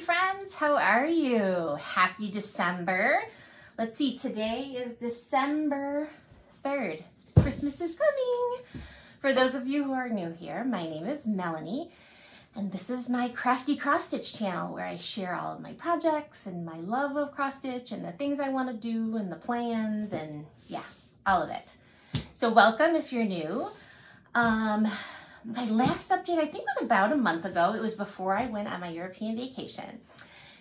friends, how are you? Happy December. Let's see, today is December 3rd. Christmas is coming. For those of you who are new here, my name is Melanie, and this is my Crafty Cross Stitch channel where I share all of my projects and my love of cross stitch and the things I want to do and the plans and yeah, all of it. So welcome if you're new. My last update, I think, was about a month ago. It was before I went on my European vacation.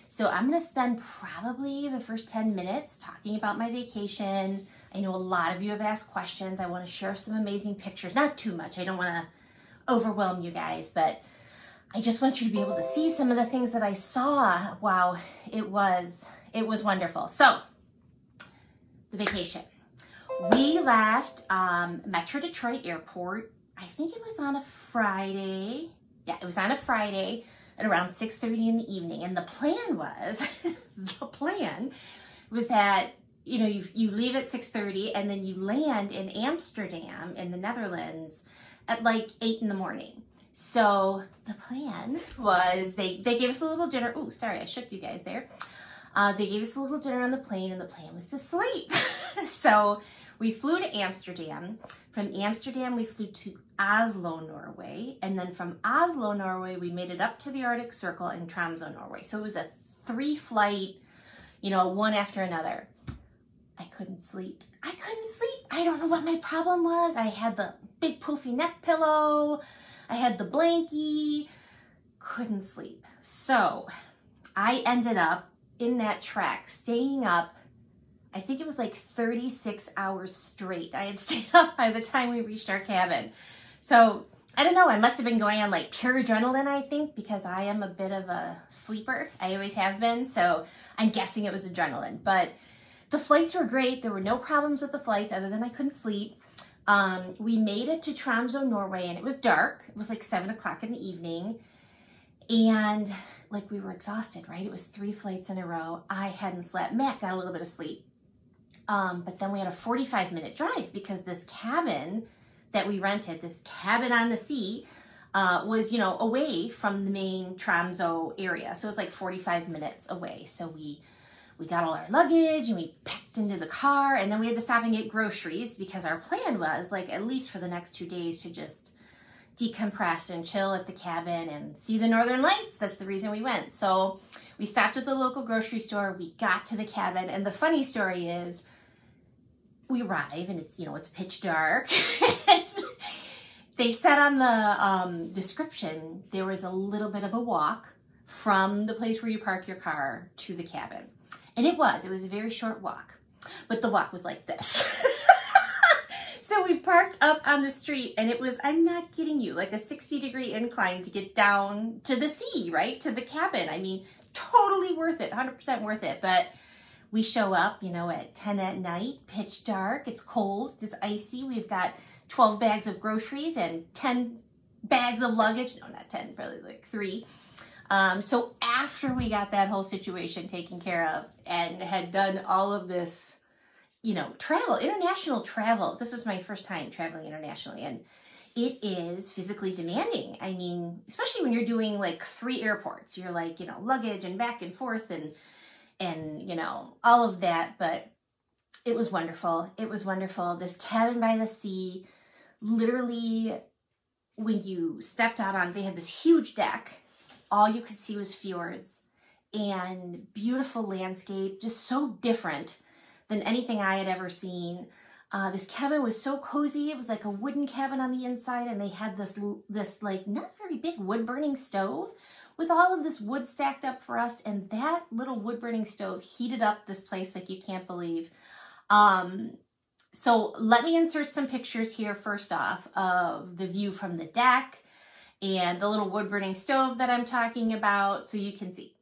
So I'm going to spend probably the first 10 minutes talking about my vacation. I know a lot of you have asked questions. I want to share some amazing pictures. Not too much. I don't want to overwhelm you guys, but I just want you to be able to see some of the things that I saw. Wow, it was wonderful. So, the vacation. We left Metro Detroit Airport. I think it was on a Friday. Yeah, it was on a Friday at around 6:30 in the evening. And the plan was, that, you know, you leave at 6:30 and then you land in Amsterdam in the Netherlands at like 8 in the morning. So the plan was they gave us a little dinner. Oh, sorry, I shook you guys there. They gave us a little dinner on the plane and the plan was to sleep. So we flew to Amsterdam. From Amsterdam, we flew to Oslo, Norway. And then from Oslo, Norway, we made it up to the Arctic Circle in Tromsø, Norway. So it was a 3-flight, you know, one after another. I couldn't sleep. I don't know what my problem was. I had the big poofy neck pillow. I had the blankie. Couldn't sleep. So I ended up in that trek, staying up. I think it was like 36 hours straight. I had stayed up by the time we reached our cabin. So I don't know, I must have been going on like pure adrenaline, I think, because I am a bit of a sleeper. I always have been. So I'm guessing it was adrenaline. But the flights were great. There were no problems with the flights other than I couldn't sleep. We made it to Tromsø, Norway, and it was dark. It was like 7 o'clock in the evening. And like we were exhausted, right? It was 3 flights in a row. I hadn't slept. Matt got a little bit of sleep. But then we had a 45-minute drive because this cabin that we rented, this cabin on the sea, was, you know, away from the main Tromsø area. So it was like 45 minutes away. So we got all our luggage and we packed into the car, and then we had to stop and get groceries because our plan was, like, at least for the next 2 days to just decompress and chill at the cabin and see the Northern Lights. That's the reason we went. So we stopped at the local grocery store. We got to the cabin, and the funny story is we arrive and it's, you know, it's pitch dark. They said on the description there was a little bit of a walk from the place where you park your car to the cabin. And it was a very short walk, but the walk was like this. So we parked up on the street, and it was, I'm not kidding you, like a 60-degree incline to get down to the sea, right? To the cabin. I mean, totally worth it, 100% worth it. But we show up, you know, at 10 at night, pitch dark, it's cold, it's icy. We've got 12 bags of groceries and 10 bags of luggage. No, not 10, probably like 3. So after we got that whole situation taken care of and had done all of this, you know, travel, international travel. This was my first time traveling internationally, and it is physically demanding. I mean, especially when you're doing like 3 airports, you're like, you know, luggage and back and forth and you know, all of that. But it was wonderful. It was wonderful. This cabin by the sea, literally when you stepped out on, they had this huge deck. All you could see was fjords and beautiful landscape, just so different than anything I had ever seen. This cabin was so cozy. It was like a wooden cabin on the inside, and they had this like not very big wood burning stove with all of this wood stacked up for us, and that little wood burning stove heated up this place like you can't believe. So let me insert some pictures here first off of the view from the deck and the little wood burning stove that I'm talking about so you can see.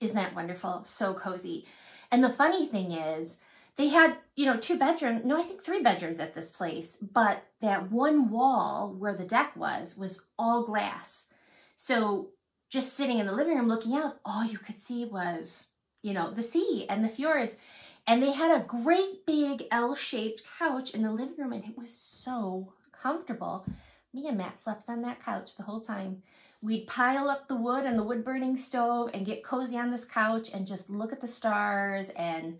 Isn't that wonderful? So cozy. And the funny thing is, they had, you know, 2 bedrooms, no, I think 3 bedrooms at this place, but that one wall where the deck was all glass. So just sitting in the living room looking out, all you could see was, you know, the sea and the fjords. And they had a great big L-shaped couch in the living room, and it was so comfortable. Me and Matt slept on that couch the whole time. We'd pile up the wood and the wood burning stove and get cozy on this couch and just look at the stars and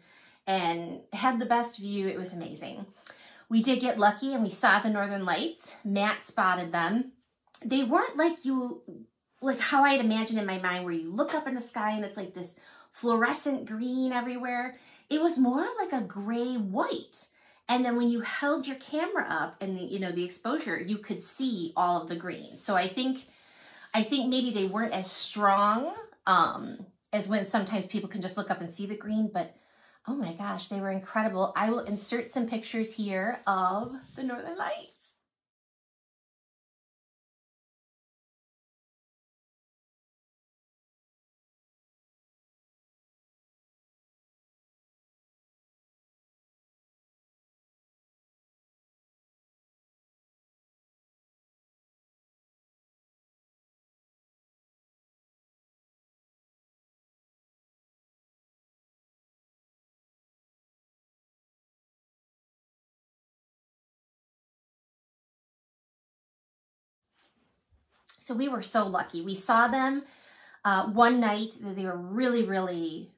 had the best view. It was amazing. We did get lucky and we saw the northern lights. Matt spotted them. They weren't like how I'd imagine in my mind, where you look up in the sky and it's like this fluorescent green everywhere. It was more like a gray white. And then when you held your camera up and the exposure, you could see all of the green. So I think maybe they weren't as strong as when sometimes people can just look up and see the green, but oh my gosh, they were incredible. I will insert some pictures here of the northern lights. So we were so lucky. We saw them one night. They were really, really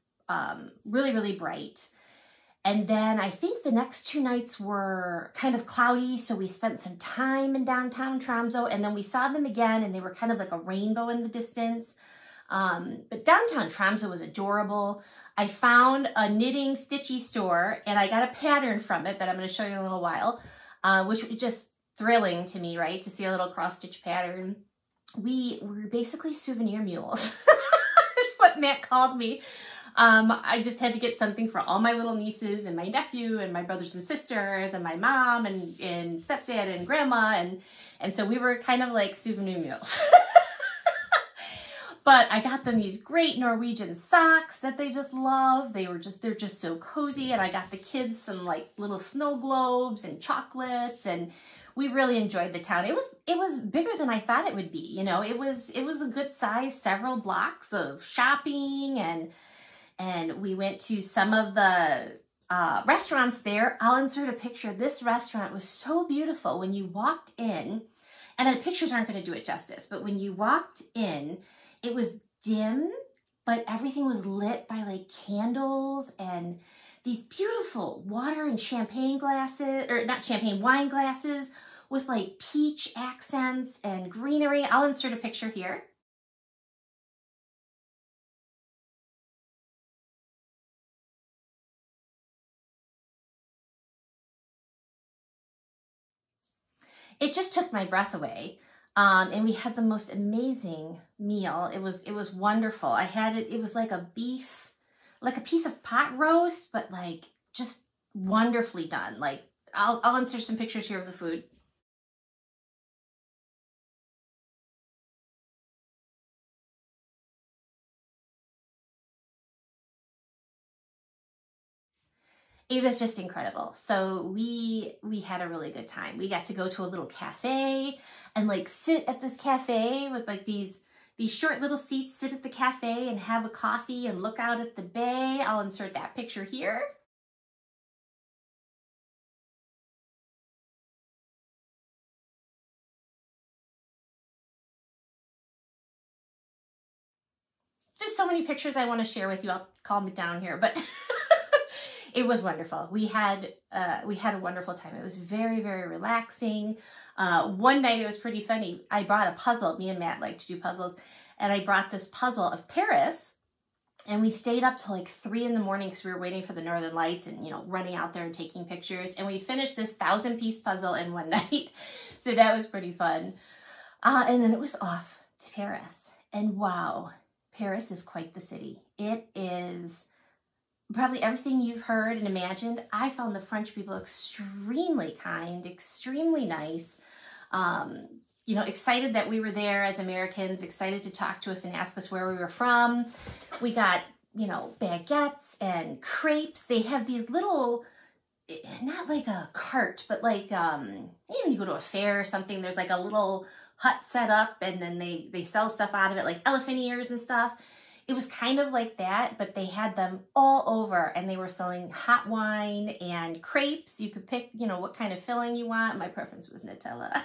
bright. And then I think the next 2 nights were kind of cloudy, so we spent some time in downtown Tromsø, and then we saw them again, and they were kind of like a rainbow in the distance. But downtown Tromsø was adorable. I found a knitting stitchy store, and I got a pattern from it that I'm going to show you in a little while, which was just thrilling to me, right, to see a little cross-stitch pattern. We were basically souvenir mules. That's what Matt called me. I just had to get something for all my little nieces and my nephew and my brothers and sisters and my mom and stepdad and grandma. And so we were kind of like souvenir mules. But I got them these great Norwegian socks that they just love. They're just so cozy. And I got the kids some like little snow globes and chocolates, and we really enjoyed the town. It was bigger than I thought it would be. You know, it was a good size, several blocks of shopping, and we went to some of the restaurants there. I'll insert a picture. This restaurant was so beautiful when you walked in, and the pictures aren't going to do it justice, but when you walked in, it was dim, but everything was lit by like candles and these beautiful water and champagne glasses, or not champagne, wine glasses with like peach accents and greenery. I'll insert a picture here. It just took my breath away. And we had the most amazing meal. It was wonderful. I had it was like a beef, like a piece of pot roast, but like just wonderfully done. Like I'll insert some pictures here of the food. It was just incredible. So we had a really good time. We got to go to a little cafe and like sit at this cafe with like these short little seats, sit at the cafe and have a coffee and look out at the bay. I'll insert that picture here. Just so many pictures I want to share with you. I'll calm it down here, but it was wonderful. We had a wonderful time. It was very, very relaxing. One night it was pretty funny. I brought a puzzle. Me and Matt like to do puzzles. And I brought this puzzle of Paris. And we stayed up till like 3 in the morning because we were waiting for the northern lights and, you know, running out there and taking pictures. And we finished this 1,000-piece puzzle in one night. So that was pretty fun. And then it was off to Paris. And wow, Paris is quite the city. It is probably everything you've heard and imagined. I found the French people extremely kind, extremely nice. You know, excited that we were there as Americans, excited to talk to us and ask us where we were from. We got you know, baguettes and crepes. They have these little, not like a cart, but like, you know, you go to a fair or something, there's like a little hut set up and then they sell stuff out of it, like elephant ears and stuff. It was kind of like that, but they had them all over and they were selling hot wine and crepes. You could pick, you know, what kind of filling you want. My preference was Nutella.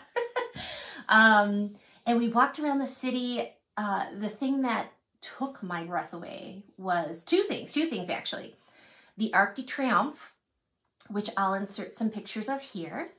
And we walked around the city. The thing that took my breath away was two things actually. The Arc de Triomphe, which I'll insert some pictures of here.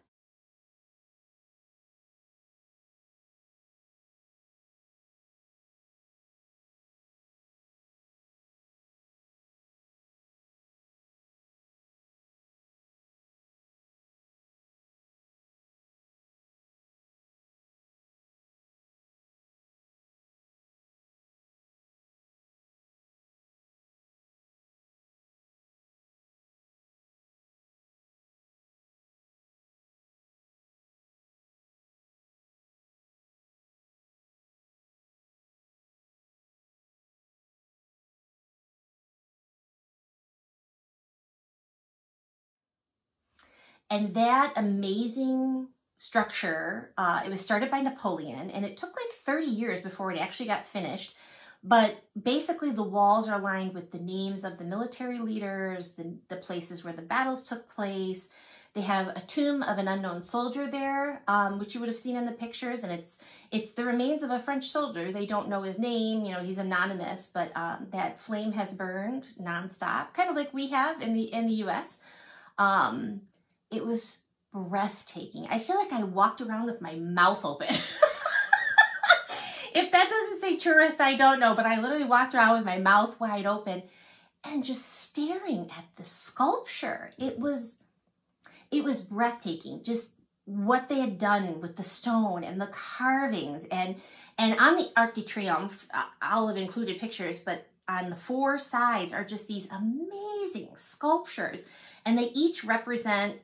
And that amazing structure, it was started by Napoleon, and it took like 30 years before it actually got finished. But basically the walls are lined with the names of the military leaders, the places where the battles took place. They have a tomb of an unknown soldier there, which you would have seen in the pictures, and it's the remains of a French soldier. They don't know his name, you know, he's anonymous, but that flame has burned nonstop, kind of like we have in the US. It was breathtaking. I feel like I walked around with my mouth open. If that doesn't say tourist, I don't know, but I literally walked around with my mouth wide open and just staring at the sculpture. It was breathtaking, just what they had done with the stone and the carvings. And on the Arc de Triomphe, I'll have included pictures, but on the four sides are just these amazing sculptures. And they each represent,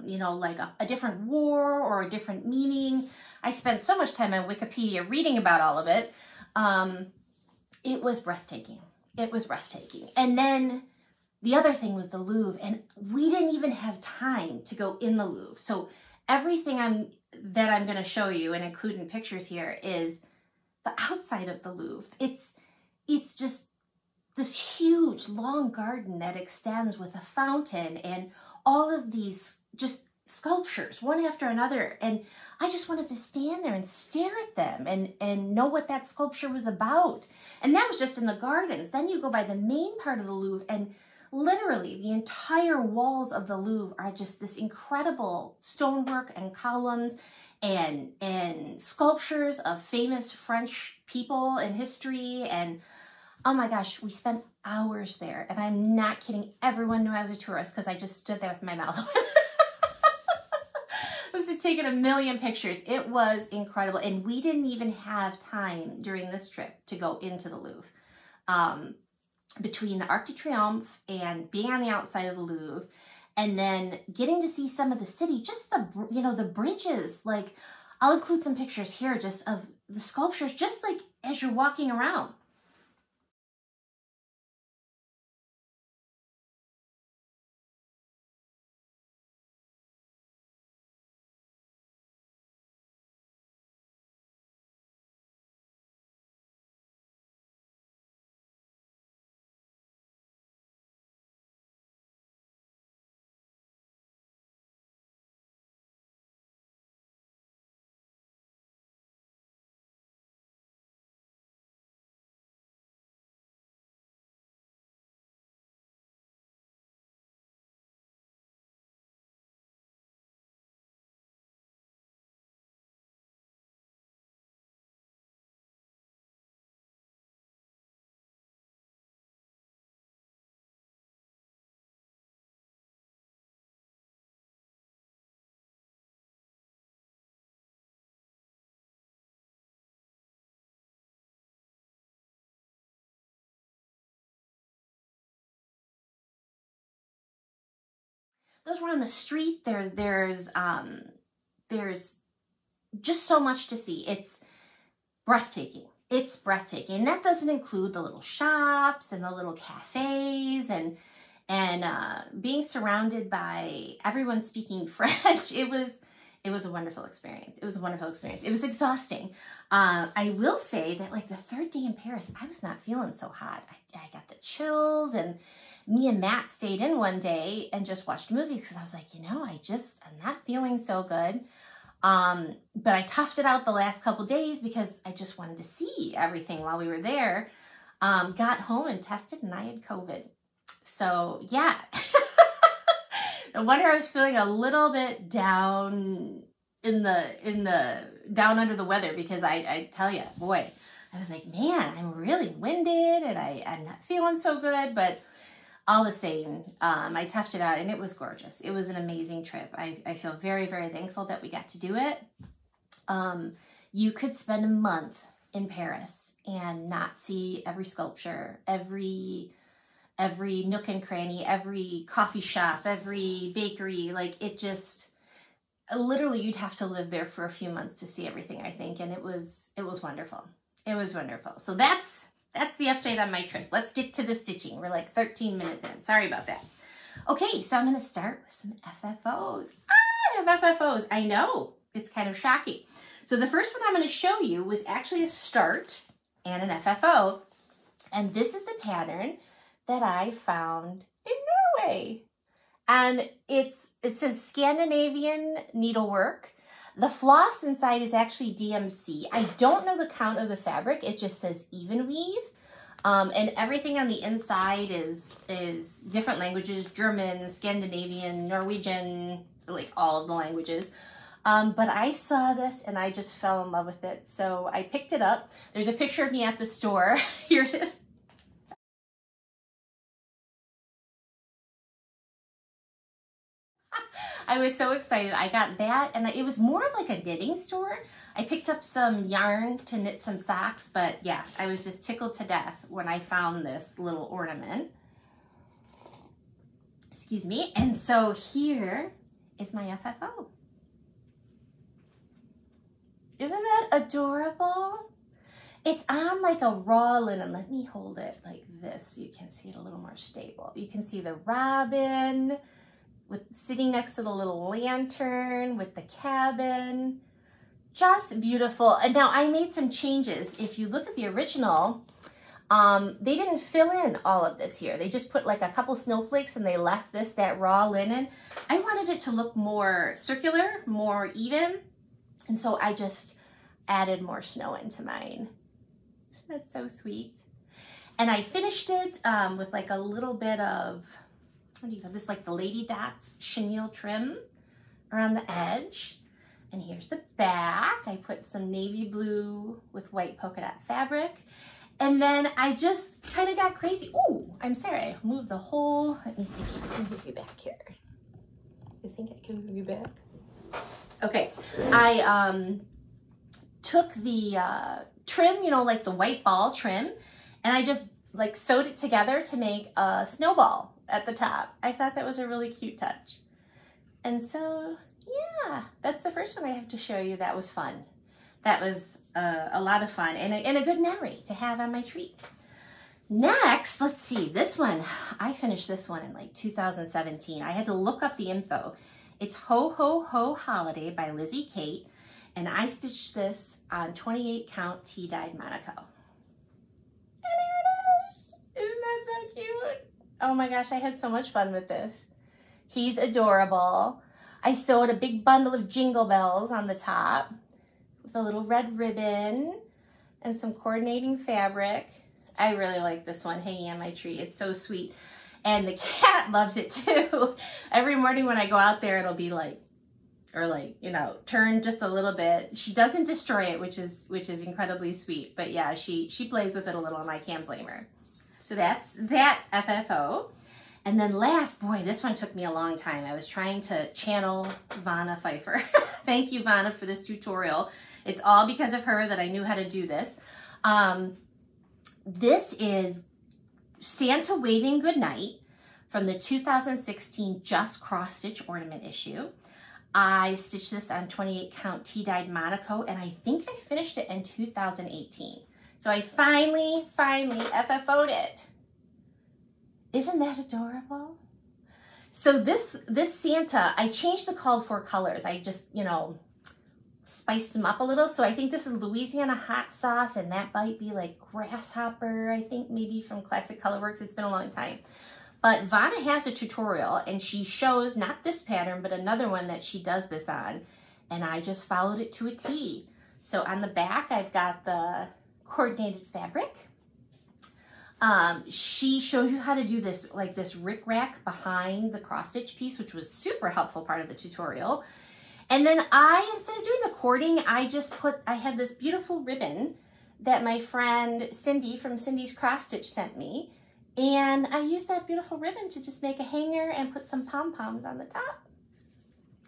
you know, like a different war or a different meaning. I spent so much time on Wikipedia reading about all of it. It was breathtaking. It was breathtaking. And then the other thing was the Louvre, and we didn't even have time to go in the Louvre. So everything that I'm going to show you and include in pictures here is the outside of the Louvre. It's just this huge long garden that extends with a fountain and all of these just sculptures one after another. And I just wanted to stand there and stare at them and know what that sculpture was about. And that was just in the gardens. Then you go by the main part of the Louvre, and literally the entire walls of the Louvre are just this incredible stonework and columns and sculptures of famous French people in history. And oh my gosh, we spent hours there, and I'm not kidding. Everyone knew I was a tourist because I just stood there with my mouth open. I was taking a million pictures. It was incredible, and we didn't even have time during this trip to go into the Louvre. Between the Arc de Triomphe and being on the outside of the Louvre, and then getting to see some of the city, just the bridges. Like, I'll include some pictures here just of the sculptures, just like as you're walking around. Those were on the street. There's just so much to see. It's breathtaking. it's breathtaking. And that doesn't include the little shops and the little cafes and being surrounded by everyone speaking French. It was a wonderful experience. It was a wonderful experience. It was exhausting. I will say that like the third day in Paris, I was not feeling so hot. I got the chills, and me and Matt stayed in one day and just watched movies because I was like, you know, I'm not feeling so good. But I toughed it out the last couple days because I just wanted to see everything while we were there. Got home and tested, and I had COVID. So yeah, no wonder I was feeling a little bit down down under the weather, because I tell you, boy, I was like, man, I'm really winded and I'm not feeling so good, but all the same, I toughed it out, and it was gorgeous. It was an amazing trip. I feel very, very thankful that we got to do it. You could spend a month in Paris and not see every sculpture, every nook and cranny, every coffee shop, every bakery. Like, it just, literally, you'd have to live there for a few months to see everything, I think. And it was wonderful. It was wonderful. So that's the update on my trip. Let's get to the stitching. We're like 13 minutes in. Sorry about that. Okay, so I'm going to start with some FFOs. I have FFOs. I know, it's kind of shocking. So the first one I'm going to show you was actually a start and an FFO. And this is the pattern that I found in Norway. And it says Scandinavian needlework. The floss inside is actually DMC. I don't know the count of the fabric. It just says even weave. And everything on the inside is different languages: German, Scandinavian, Norwegian, like all of the languages. But I saw this and I just fell in love with it. So I picked it up. There's a picture of me at the store. Here it is. I was so excited. I got that, and it was more of like a knitting store. I picked up some yarn to knit some socks, but yeah, I was just tickled to death when I found this little ornament. Excuse me. And so here is my FFO. Isn't that adorable? It's on like a raw linen. Let me hold it like this so you can see it a little more stable. You can see the robin sitting next to the little lantern with the cabin. Just beautiful. And now I made some changes. If you look at the original, they didn't fill in all of this here. They just put like a couple snowflakes and they left that raw linen. I wanted it to look more circular, more even. And so I just added more snow into mine. Isn't that so sweet? And I finished it with like a little bit of, what do you call this, like the lady dots chenille trim around the edge. And here's the back. I put some navy blue with white polka dot fabric. And then I just kind of got crazy. Oh, I'm sorry, I moved the whole, let me see, I can move you back here. I think I can move you back. Okay, I took the trim, you know, like the white ball trim, and I just like sewed it together to make a snowball at the top. I thought that was a really cute touch. And so, yeah, that's the first one I have to show you. That was fun. That was a lot of fun and a good memory to have on my tree. Next, let's see, this one, I finished this one in like 2017. I had to look up the info. It's Ho Ho Ho Holiday by Lizzie Kate, and I stitched this on 28 count tea-dyed Monaco. And here it is! Isn't that so cute? Oh my gosh, I had so much fun with this. He's adorable. I sewed a big bundle of jingle bells on the top with a little red ribbon and some coordinating fabric. I really like this one hanging on my tree. It's so sweet. And the cat loves it too. Every morning when I go out there, it'll be like, or like, you know, turn just a little bit. She doesn't destroy it, which is incredibly sweet. But yeah, she plays with it a little and I can't blame her. So that's that FFO. And then last, boy, this one took me a long time. I was trying to channel Vanna Pfeiffer. Thank you, Vanna, for this tutorial. It's all because of her that I knew how to do this. This is Santa Waving Goodnight from the 2016 Just Cross Stitch Ornament issue. I stitched this on 28 count tea-dyed Monaco, and I think I finished it in 2018. So I finally FFO'd it. Isn't that adorable? So this Santa, I changed the called for colors. I just, you know, spiced them up a little. So I think this is Louisiana hot sauce, and that might be like grasshopper, I think maybe from Classic Colorworks. It's been a long time. But Vanna has a tutorial, and she shows not this pattern, but another one that she does this on. And I just followed it to a T. So on the back, I've got the coordinated fabric. She shows you how to do this, like this rick-rack behind the cross-stitch piece, which was super helpful part of the tutorial. And then instead of doing the cording, I had this beautiful ribbon that my friend Cindy from Cindy's Cross Stitch sent me. And I used that beautiful ribbon to just make a hanger and put some pom-poms on the top.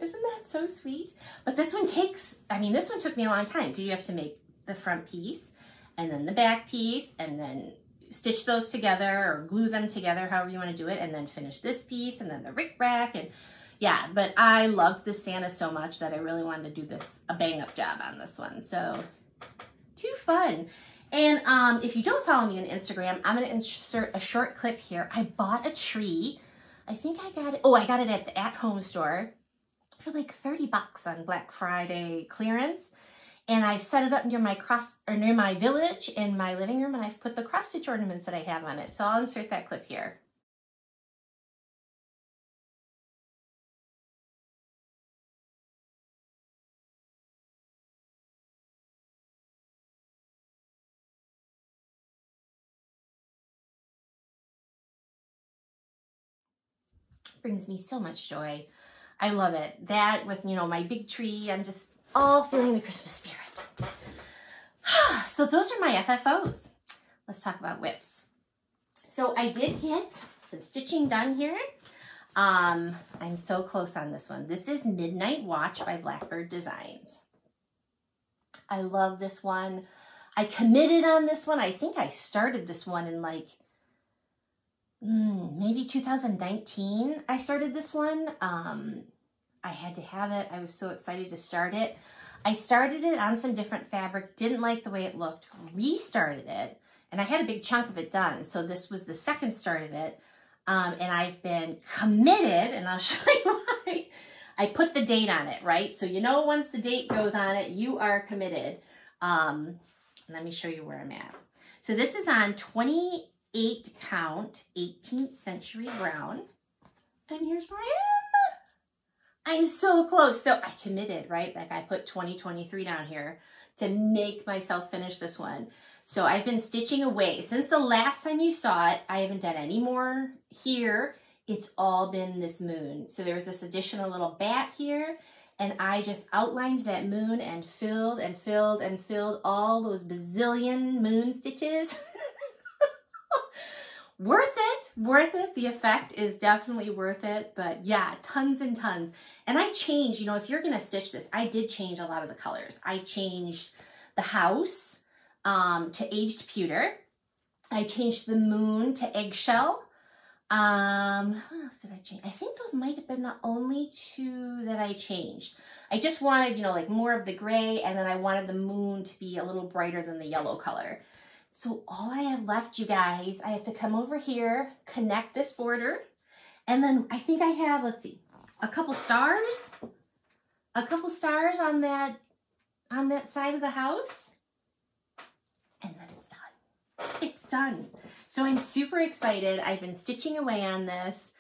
Isn't that so sweet? But this one this one took me a long time because you have to make the front piece and then the back piece and then stitch those together or glue them together, however you want to do it, and then finish this piece and then the rick-rack. And yeah, but I loved this Santa so much that I really wanted to do a bang-up job on this one. So, too fun. And if you don't follow me on Instagram, I'm going to insert a short clip here. I bought a tree. I think I got it. Oh, I got it at the at-home store for like 30 bucks on Black Friday clearance. And I've set it up near my village in my living room, and I've put the cross-stitch ornaments that I have on it. So I'll insert that clip here. Brings me so much joy. I love it. That with, you know, my big tree, I'm just all feeling the Christmas spirit. So those are my FFOs. Let's talk about whips. So I did get some stitching done here. I'm so close on this one. This is Midnight Watch by Blackbird Designs. I love this one. I committed on this one. I think I started this one in like maybe 2019. I started this one. I had to have it. I was so excited to start it. I started it on some different fabric, didn't like the way it looked, restarted it, and I had a big chunk of it done. So this was the second start of it. And I've been committed, and I'll show you why. I put the date on it, right? So you know once the date goes on it, you are committed. Let me show you where I'm at. So this is on 28 count, 18th century brown. And here's where I am. I'm so close. So I committed, right? Like I put 2023 down here to make myself finish this one. So I've been stitching away. Since the last time you saw it, I haven't done any more here. It's all been this moon. So there was this additional little bat here, and I just outlined that moon and filled and filled and filled all those bazillion moon stitches. Worth it, worth it. The effect is definitely worth it, but yeah, tons and tons. And I changed, you know, if you're gonna stitch this, I did change a lot of the colors. I changed the house to aged pewter. I changed the moon to eggshell. What else did I change? I think those might have been the only two that I changed. I just wanted, you know, like more of the gray, and then I wanted the moon to be a little brighter than the yellow color. So all I have left, you guys, I have to come over here, connect this border, and then I think I have, let's see, a couple stars on that side of the house, and then it's done. It's done. So I'm super excited. I've been stitching away on this.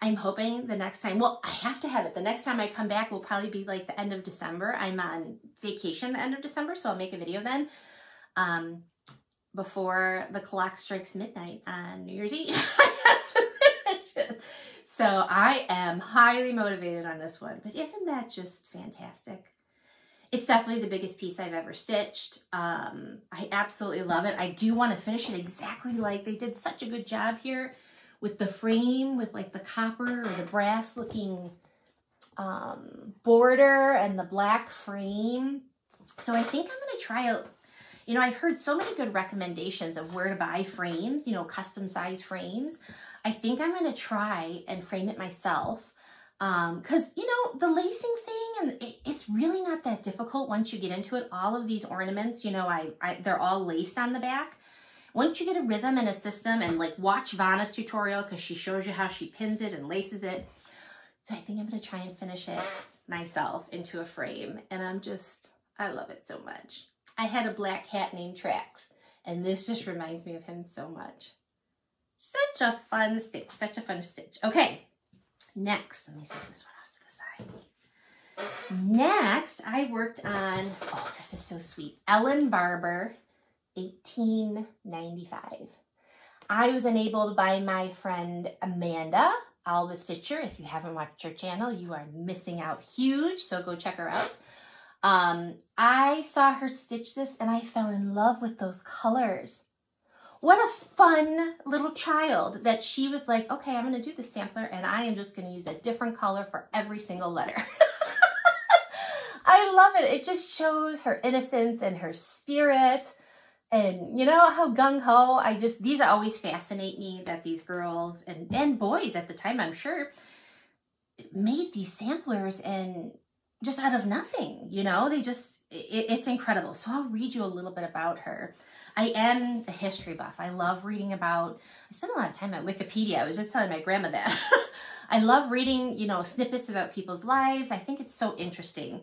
I'm hoping the next time, well, I have to have it. The next time I come back will probably be like the end of December. I'm on vacation the end of December, so I'll make a video then. Before the clock strikes midnight on New Year's Eve. So I am highly motivated on this one, but isn't that just fantastic? It's definitely the biggest piece I've ever stitched. I absolutely love it. I do want to finish it exactly like they did such a good job here with the frame, with like the copper or the brass looking border and the black frame. So I think I'm going to try out. You know, I've heard so many good recommendations of where to buy frames, you know, custom size frames. I think I'm going to try and frame it myself. Because, you know, the lacing thing, and it's really not that difficult once you get into it. All of these ornaments, you know, they're all laced on the back. Once you get a rhythm and a system, and like watch Vanna's tutorial because she shows you how she pins it and laces it. So I think I'm going to try and finish it myself into a frame. And I love it so much. I had a black cat named Trax, and this just reminds me of him so much. Such a fun stitch, such a fun stitch. Okay, next, let me set this one off to the side. Next, I worked on, oh, this is so sweet, Ellen Barber, 1895. I was enabled by my friend Amanda Alba Stitcher. If you haven't watched her channel, you are missing out huge, so go check her out. I saw her stitch this and I fell in love with those colors. What a fun little child that she was like, okay, I'm going to do the sampler and I am just going to use a different color for every single letter. I love it. It just shows her innocence and her spirit. And you know how gung-ho, these always fascinate me, that these girls and boys at the time, I'm sure, made these samplers and just out of nothing, you know, it's incredible. So I'll read you a little bit about her. I am a history buff. I love reading about, I spend a lot of time at Wikipedia. I was just telling my grandma that. I love reading, you know, snippets about people's lives. I think it's so interesting.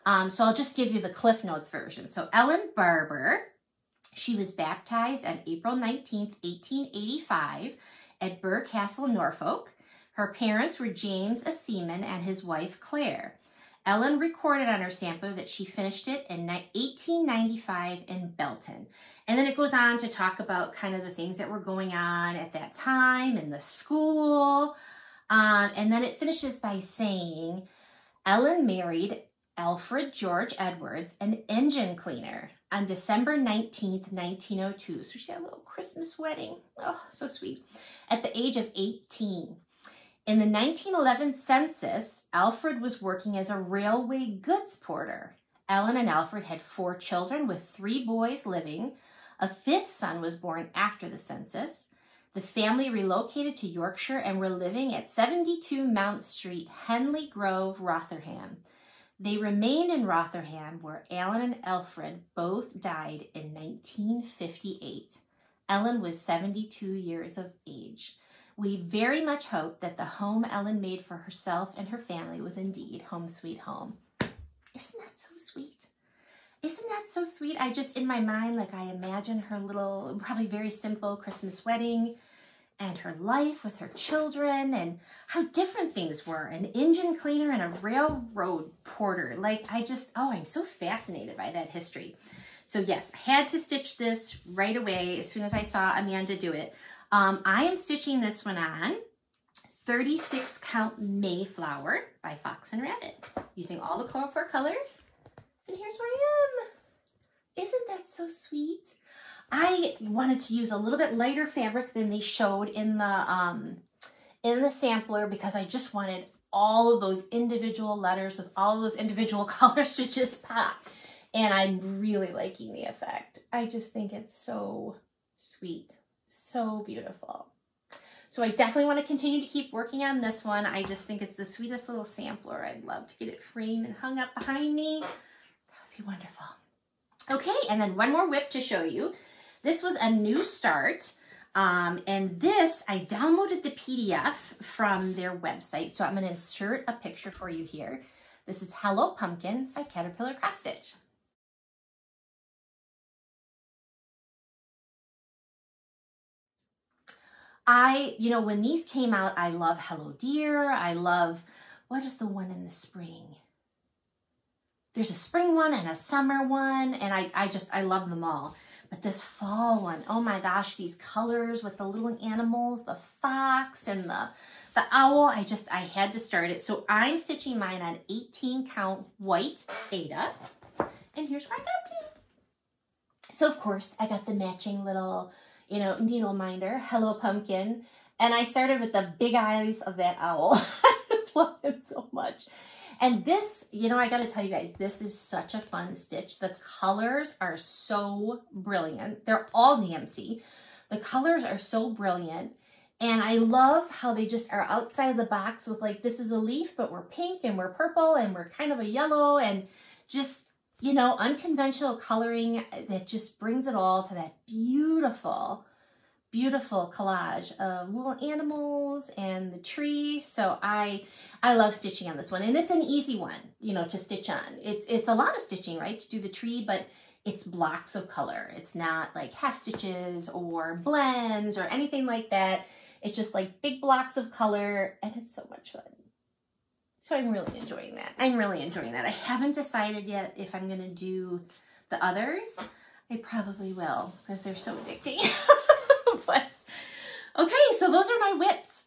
So I'll just give you the Cliff Notes version. So Ellen Barber, she was baptized on April 19th, 1885 at Burr Castle, Norfolk. Her parents were James, a seaman, and his wife, Claire. Ellen recorded on her sampler that she finished it in 1895 in Belton. And then it goes on to talk about kind of the things that were going on at that time in the school. And then it finishes by saying, Ellen married Alfred George Edwards, an engine cleaner, on December 19th, 1902. So she had a little Christmas wedding. Oh, so sweet. At the age of 18. In the 1911 census, Alfred was working as a railway goods porter. Ellen and Alfred had 4 children with 3 boys living. A 5th son was born after the census. The family relocated to Yorkshire and were living at 72 Mount Street, Henley Grove, Rotherham. They remained in Rotherham, where Ellen and Alfred both died in 1958. Ellen was 72 years of age. We very much hope that the home Ellen made for herself and her family was indeed home sweet home. Isn't that so sweet? Isn't that so sweet? I just, in my mind, like I imagine her little, probably very simple Christmas wedding and her life with her children and how different things were. An engine cleaner and a railroad porter. Like I'm so fascinated by that history. So yes, I had to stitch this right away as soon as I saw Amanda do it. I am stitching this one on 36 Count Mayflower by Fox and Rabbit, using all the colorful colors. And here's where I am. Isn't that so sweet? I wanted to use a little bit lighter fabric than they showed in the sampler because I just wanted all of those individual letters with all of those individual colors to just pop. And I'm really liking the effect. I just think it's so sweet. So beautiful. So I definitely want to continue to keep working on this one. I just think it's the sweetest little sampler. I'd love to get it framed and hung up behind me. That would be wonderful. Okay, and then one more whip to show you. This was a new start. And this, I downloaded the PDF from their website. So I'm going to insert a picture for you here. This is Hello Pumpkin by Caterpillar Cross Stitch. When these came out, I love Hello Dear. I love, what is the one in the spring? There's a spring one and a summer one, and I love them all. But this fall one, oh my gosh, these colors with the little animals, the fox and the owl, I had to start it. So I'm stitching mine on 18 count white Aida, and here's where I got to. So of course, I got the matching little, needle minder, Hello Pumpkin. And I started with the big eyes of that owl. I just love him so much. And this, I got to tell you guys, this is such a fun stitch. The colors are so brilliant. They're all DMC. The colors are so brilliant. And I love how they just are outside of the box with like, this is a leaf, but we're pink and we're purple and we're kind of a yellow, and just, you know, unconventional coloring that just brings it all to that beautiful, beautiful collage of little animals and the tree. So I love stitching on this one, and it's an easy one, you know, to stitch on. It's a lot of stitching, right, to do the tree, but it's blocks of color. It's not like half stitches or blends or anything like that. It's just like big blocks of color, and it's so much fun. So I'm really enjoying that. I'm really enjoying that. I haven't decided yet if I'm gonna do the others. I probably will, because they're so addicting. But okay, so those are my whips.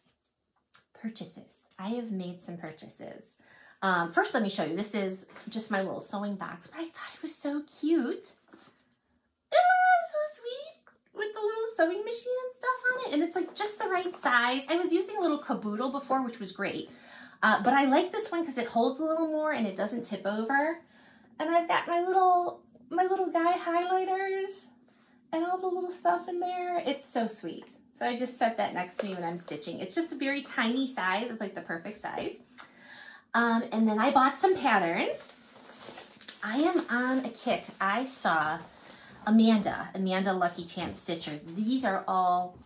Purchases. I have made some purchases. First, let me show you. This is just my little sewing box, but I thought it was so cute. Oh, so sweet, with the little sewing machine and stuff on it, and it's like just the right size. I was using a little caboodle before, which was great, but I like this one because it holds a little more and it doesn't tip over. And I've got my little guy highlighters and all the little stuff in there. It's so sweet. So I just set that next to me when I'm stitching. It's just a very tiny size. It's like the perfect size. And then I bought some patterns. I am on a kick. I saw Amanda Lucky Chance Stitcher. These are all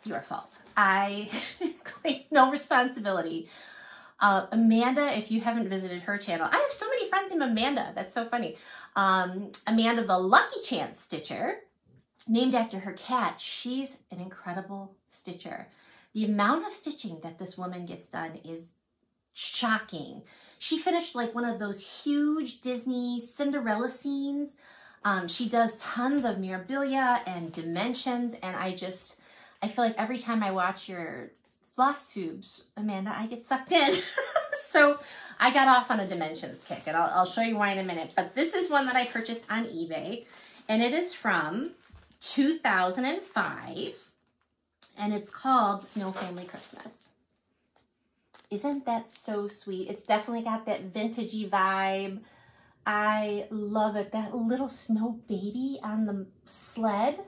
your fault. I claim no responsibility. Amanda, if you haven't visited her channel, I have so many friends named Amanda. That's so funny. Amanda the Lucky Chance Stitcher, named after her cat. She's an incredible stitcher. The amount of stitching that this woman gets done is shocking. She finished like one of those huge Disney Cinderella scenes. She does tons of memorabilia and dimensions, and I feel like every time I watch your Flosstubes, Amanda, I get sucked in. So I got off on a dimensions kick, and I'll show you why in a minute. But this is one that I purchased on eBay, and it is from 2005, and it's called Snow Family Christmas. Isn't that so sweet? It's definitely got that vintagey vibe. I love it. That little snow baby on the sled.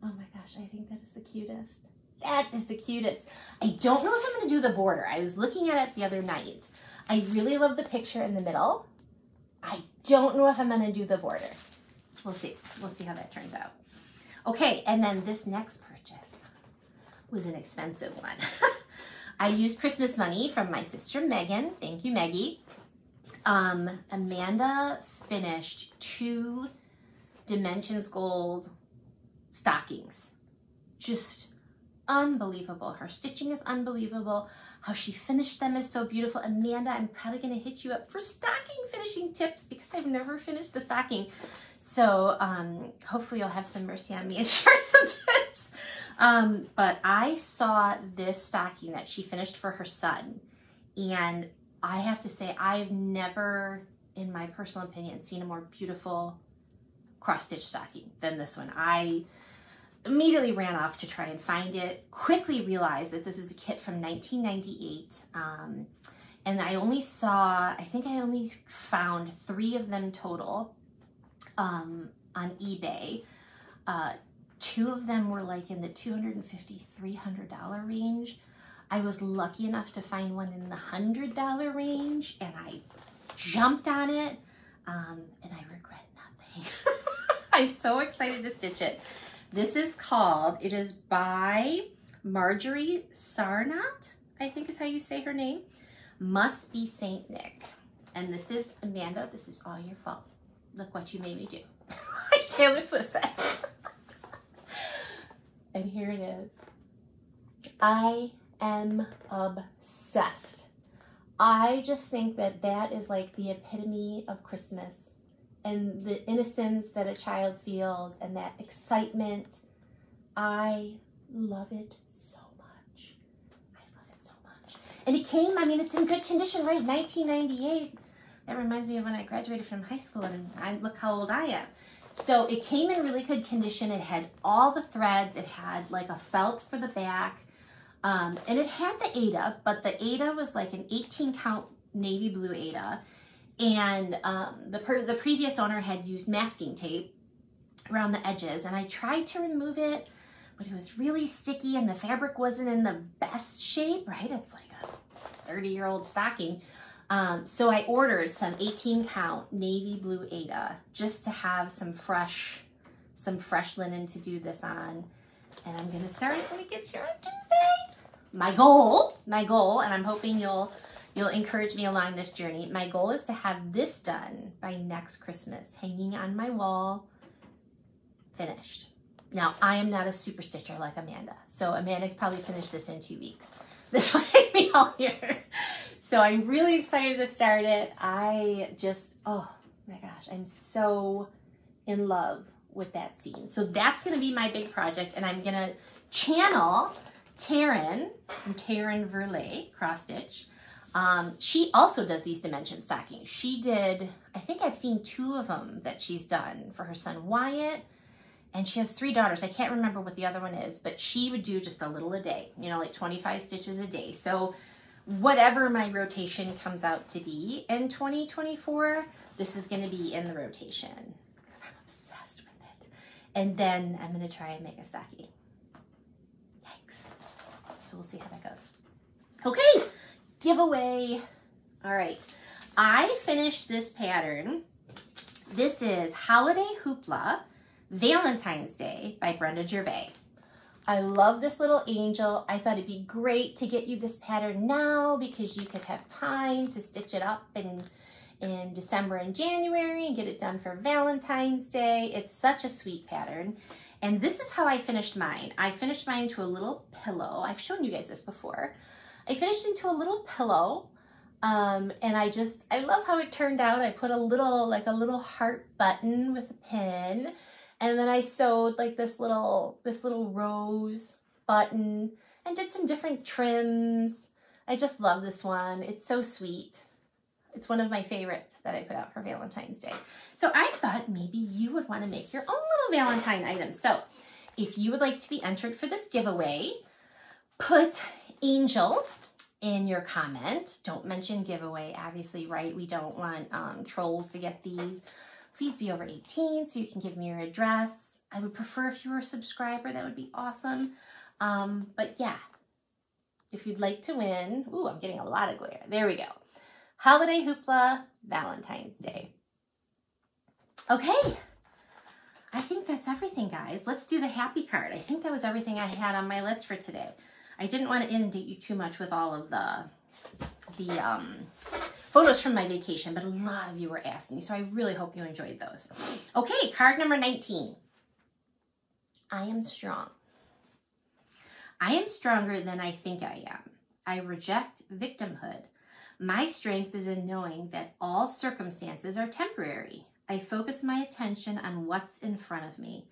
Oh my gosh, I think that is the cutest. That is the cutest. I don't know if I'm going to do the border. I was looking at it the other night. I really love the picture in the middle. I don't know if I'm going to do the border. We'll see. We'll see how that turns out. Okay, and then this next purchase was an expensive one. I used Christmas money from my sister Megan. Thank you, Maggie. Amanda finished 2 Dimensions Gold stockings. Just unbelievable. Her stitching is unbelievable. How she finished them is so beautiful. Amanda, I'm probably going to hit you up for stocking finishing tips because I've never finished a stocking. So hopefully you'll have some mercy on me and share some tips. But I saw this stocking that she finished for her son, and I have to say I've never, in my personal opinion, seen a more beautiful cross-stitch stocking than this one. I immediately ran off to try and find it, quickly realized that this was a kit from 1998, and I think I only found 3 of them total on eBay. 2 of them were like in the $250, $300 range. I was lucky enough to find one in the $100 range, and I jumped on it, and I regret nothing. I'm so excited to stitch it. This is called, it is by Marjorie Sarnat, I think is how you say her name. Must Be Saint Nick. And this is, Amanda, this is all your fault. Look what you made me do. Like Taylor Swift says. And here it is. I am obsessed. I just think that that is like the epitome of Christmas and the innocence that a child feels and that excitement. I love it so much. I love it so much. And it came, I mean, it's in good condition, right? 1998. That reminds me of when I graduated from high school, and look how old I am. So it came in really good condition. It had all the threads. It had like a felt for the back. And it had the Aida, but the Aida was like an 18 count navy blue Aida. And the previous owner had used masking tape around the edges, and I tried to remove it, but it was really sticky and the fabric wasn't in the best shape, right? It's like a 30-year-old stocking. So I ordered some 18 count navy blue Aida just to have some fresh linen to do this on. And I'm gonna start it when it gets here on Tuesday. My goal, and I'm hoping you'll encourage me along this journey. My goal is to have this done by next Christmas, hanging on my wall, finished. Now, I am not a super stitcher like Amanda. So Amanda could probably finish this in 2 weeks. This will take me all year. So I'm really excited to start it. I just, oh my gosh, I'm so in love with that scene. So that's gonna be my big project, and I'm gonna channel Taryn from Taryn Verlet Cross Stitch. She also does these dimension stockings. She did, I think I've seen 2 of them that she's done for her son Wyatt, and she has 3 daughters. I can't remember what the other one is, but she would do just a little a day, you know, like 25 stitches a day. So whatever my rotation comes out to be in 2024, this is going to be in the rotation because I'm obsessed with it. And then I'm going to try and make a stocking. Yikes. So we'll see how that goes. Okay, giveaway. All right, I finished this pattern. This is Holiday Hoopla Valentine's Day by Brenda Gervais. I love this little angel. I thought it'd be great to get you this pattern now because you could have time to stitch it up in December and January and get it done for Valentine's Day. It's such a sweet pattern. And this is how I finished mine. I finished mine into a little pillow. I've shown you guys this before. I finished into a little pillow. And I love how it turned out. I put a little heart button with a pin. And then I sewed like this little rose button and did some different trims. I just love this one. It's so sweet. It's one of my favorites that I put out for Valentine's Day. So I thought maybe you would want to make your own little Valentine item. So if you would like to be entered for this giveaway, put Angel in your comment. Don't mention giveaway, obviously, right? We don't want trolls to get these. Please be over 18 so you can give me your address. I would prefer if you were a subscriber, that would be awesome. But yeah, if you'd like to win, ooh, I'm getting a lot of glare. There we go. Holiday Hoopla, Valentine's Day. Okay, I think that's everything, guys. Let's do the happy card. I think that was everything I had on my list for today. I didn't want to inundate you too much with all of the photos from my vacation, but a lot of you were asking, so I really hope you enjoyed those. Okay, card number 19. I am strong. I am stronger than I think I am. I reject victimhood. My strength is in knowing that all circumstances are temporary. I focus my attention on what's in front of me.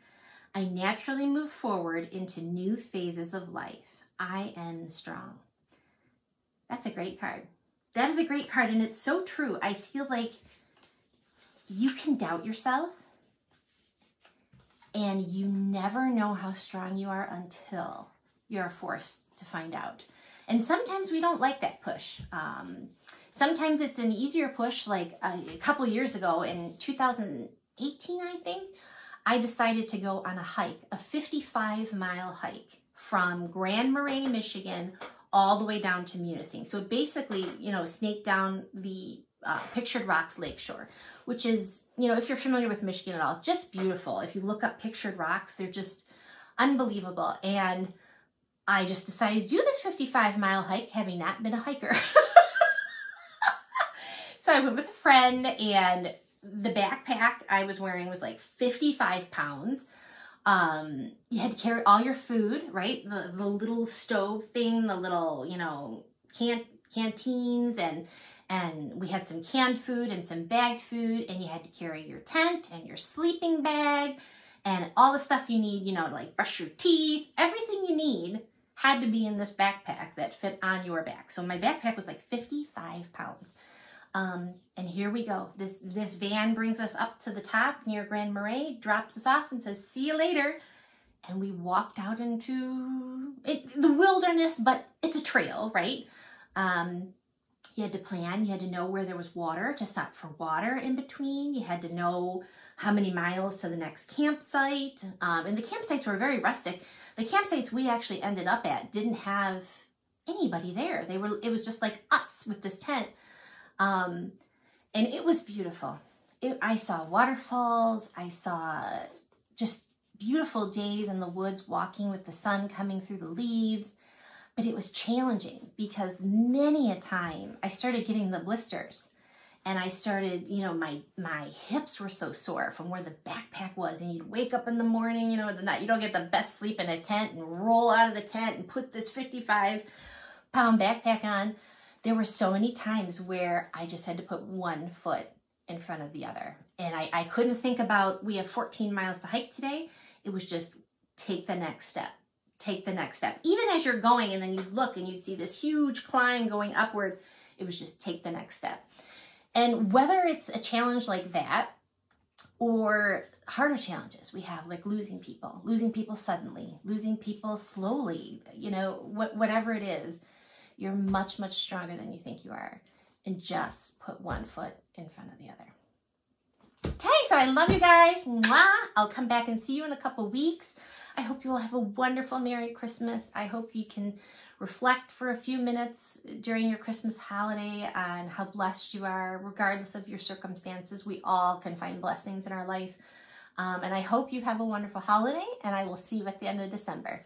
I naturally move forward into new phases of life. I am strong. That's a great card. That is a great card, and it's so true. I feel like you can doubt yourself, and you never know how strong you are until you're forced to find out. And sometimes we don't like that push. Sometimes it's an easier push, like a couple years ago in 2018, I think, I decided to go on a hike, a 55-mile hike from Grand Marais, Michigan, all the way down to Munising. So basically, you know, snake down the Pictured Rocks Lakeshore, which is, you know, if you're familiar with Michigan at all, just beautiful. If you look up Pictured Rocks, they're just unbelievable. And I just decided to do this 55-mile hike, having not been a hiker. So I went with a friend, and the backpack I was wearing was like 55 pounds. You had to carry all your food, right? The little stove thing, the little, you know, canteens, and we had some canned food and some bagged food, and you had to carry your tent and your sleeping bag and all the stuff you need, you know, to like brush your teeth. Everything you need had to be in this backpack that fit on your back. So my backpack was like 55 pounds. And here we go. This van brings us up to the top near Grand Marais, drops us off and says, see you later. And we walked out into the wilderness, but it's a trail, right? You had to plan, you had to know where there was water to stop for water in between. You had to know how many miles to the next campsite. And the campsites were very rustic. The campsites we actually ended up at didn't have anybody there. It was just like us with this tent. And it was beautiful. I saw waterfalls. I saw just beautiful days in the woods, walking with the sun coming through the leaves. But it was challenging because many a time I started getting the blisters, and I started, you know, my hips were so sore from where the backpack was, and you'd wake up in the morning, you know, the night, you don't get the best sleep in a tent, and roll out of the tent and put this 55-pound backpack on. There were so many times where I just had to put one foot in front of the other. And I couldn't think about, we have 14 miles to hike today. It was just take the next step. Take the next step. Even as you're going, and then you'd look and you'd see this huge climb going upward, it was just take the next step. And whether it's a challenge like that or harder challenges we have, like losing people suddenly, losing people slowly, you know, whatever it is, you're much, much stronger than you think you are. And just put one foot in front of the other. Okay, so I love you guys. Mwah! I'll come back and see you in a couple weeks. I hope you all have a wonderful Merry Christmas. I hope you can reflect for a few minutes during your Christmas holiday on how blessed you are, regardless of your circumstances. We all can find blessings in our life. And I hope you have a wonderful holiday, and I will see you at the end of December.